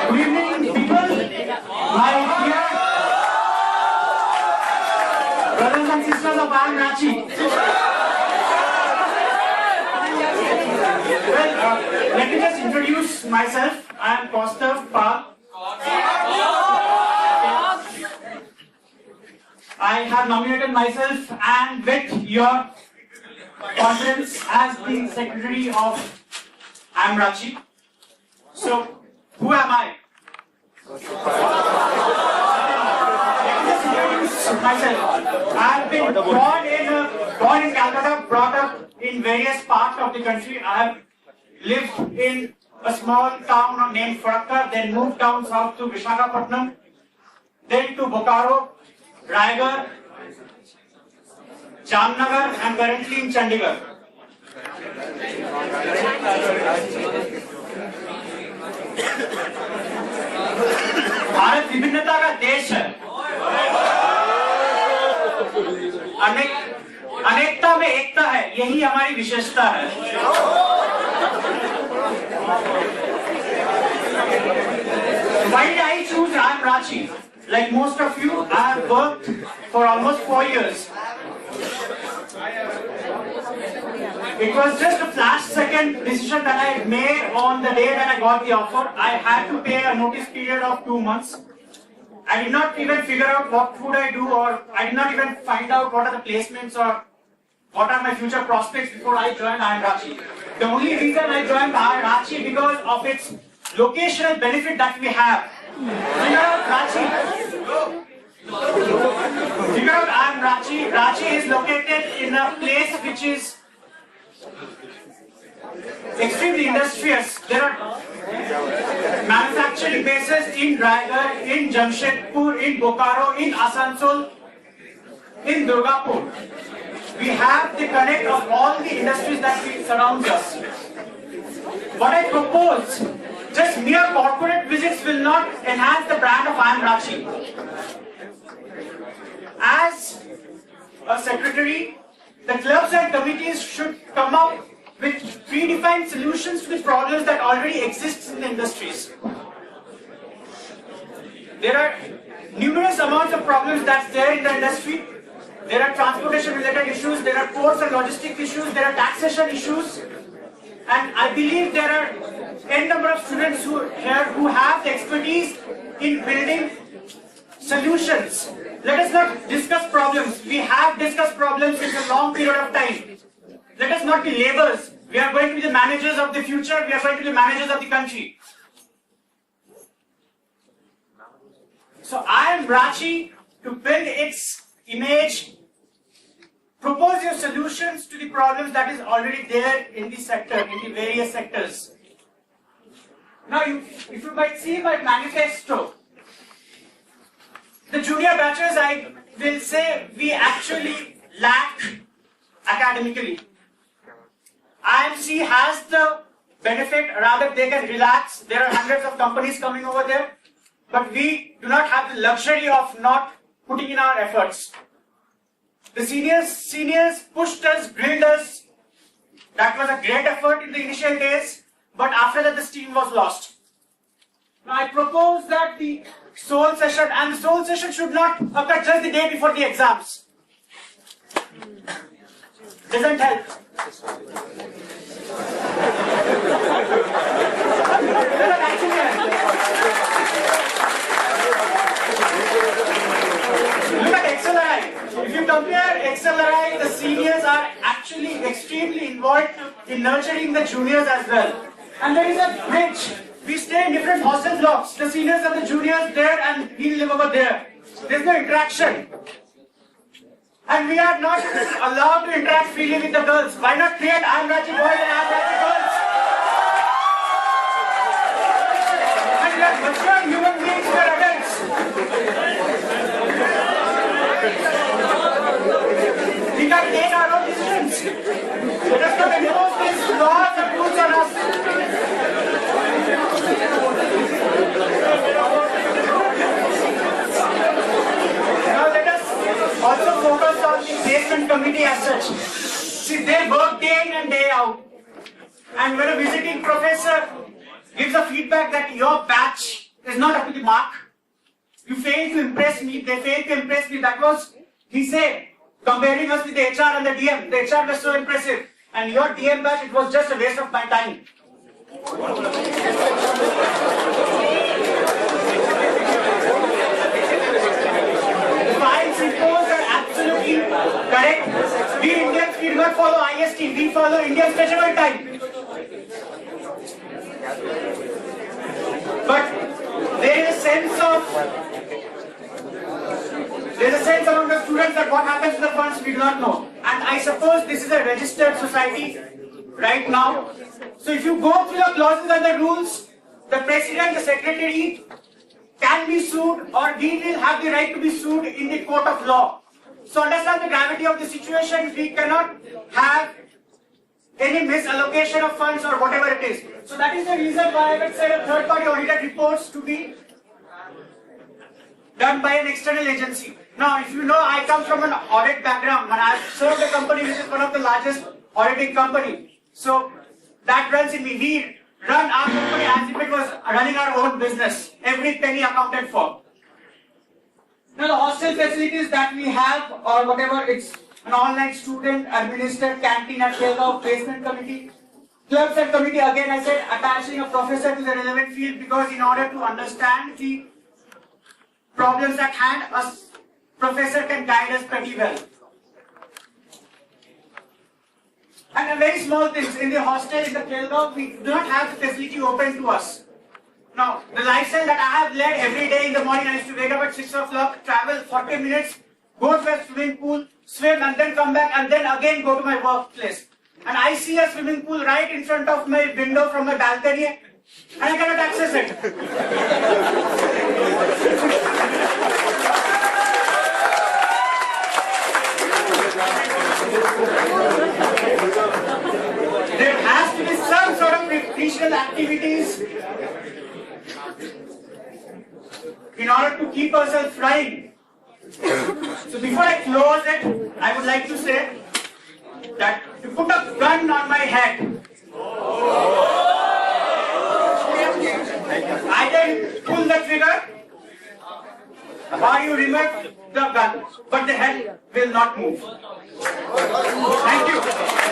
Good evening, people. My dear brothers and sisters of IIM Ranchi. Well, let me just introduce myself. I am Kaustav Pal. I have nominated myself and with your confidence as the Secretary of IIM Ranchi. So, who am I? Let me just introduce myself. I have been born in Calcutta, brought up in various parts of the country. I have lived in a small town named Farakka, then moved down south to Visakhapatnam, then to Bokaro, Raigad, Jamnagar, and currently in Chandigarh. Bharat विभिन्नता का देश है। अनेकता में एकता है, यही हमारी विशेषता है। Why did I choose IIM Ranchi? Like most of you, I have worked for almost 4 years. It was just a flash second decision that I made on the day that I got the offer. I had to pay a notice period of 2 months. I did not even figure out what would I do, or I did not even find out what are the placements or what are my future prospects before I joined IIM Ranchi. The only reason I joined IIM Ranchi because of its locational benefit that we have. Figure out Ranchi. Figure out IIM Ranchi. Ranchi is located in a place which is extremely industrious. There are manufacturing bases in Raigad, in Jamshedpur, in Bokaro, in Asansol, in Durgapur. We have the connect of all the industries that surround us. What I propose, just mere corporate visits will not enhance the brand of IIM Ranchi. As a secretary, the clubs and committees should come up with predefined solutions to the problems that already exist in the industries. There are numerous amounts of problems that's there in the industry. There are transportation related issues, there are ports and logistic issues, there are taxation issues, and I believe there are n number of students who have the expertise in building solutions. Let us not discuss problems. We have discussed problems in a long period of time. Let us not be laborers. We are going to be the managers of the future. We are going to be the managers of the country. So IIM Ranchi, to build its image, propose your solutions to the problems that is already there in the sector, in the various sectors. Now, if you might see my manifesto, the junior batches, I will say, we actually lack academically. IMC has the benefit, rather they can relax. There are hundreds of companies coming over there, but we do not have the luxury of not putting in our efforts. The seniors pushed us, drilled us. That was a great effort in the initial days, but after that the steam was lost. Now I propose that the soul session, and the soul session should not occur just the day before the exams. Doesn't help. Doesn't actually help. Look at XLRI. If you compare XLRI, the seniors are actually extremely involved in nurturing the juniors as well. And there is a bridge. We stay in different hostel blocks. The seniors and the juniors there, and we live over there. There's no interaction. And we are not allowed to interact freely with the girls. Why not create IIM Ranchi boys and IIM Ranchi girls? And we are mature human beings, we are adults. We can take our own decisions. Let us not impose these laws and rules on us. Now let us also focus on the placement committee as such. See, they work day in and day out. And when a visiting professor gives a feedback that your batch is not up to the mark. You failed to impress me, they failed to impress me. That was, he said, comparing us with the HR and the DM. The HR was so impressive. And your DM batch, it was just a waste of my time. The files imposed are absolutely correct. We Indians, we do not follow IST, we follow Indian Special Time. But there is a sense among the students that what happens to the funds we do not know. And I suppose this is a registered society right now. So if you go through the clauses and the rules, the president, the secretary can be sued, or we will have the right to be sued in the court of law. So understand the gravity of the situation. We cannot have any misallocation of funds or whatever it is. So that is the reason why I would say a third-party audited reports to be done by an external agency. Now, if you know, I come from an audit background, and I've served a company which is one of the largest auditing company. So that runs in me. We run our company as if it was running our own business. Every penny accounted for. Now, the hostel facilities that we have, or whatever, it's an online student administered canteen at Khelgaon placement committee. Clubs and committee, again I said, attaching a professor to the relevant field, because in order to understand the problems at hand, a professor can guide us pretty well. And a very small things, in the hostel in the Khelgaon, we do not have the facility open to us. Now, the lifestyle that I have led every day in the morning, I used to wake up at 6 o'clock, travel 40 minutes, go to a swimming pool, swim, and then come back, and then again go to my workplace. And I see a swimming pool right in front of my window from my balcony, and I cannot access it. There has to be some sort of recreational activities in order to keep ourselves flying. So before I close it, I would like to say that you put a gun on my head. Either you pull the trigger or you remove the gun, but the head will not move. Thank you.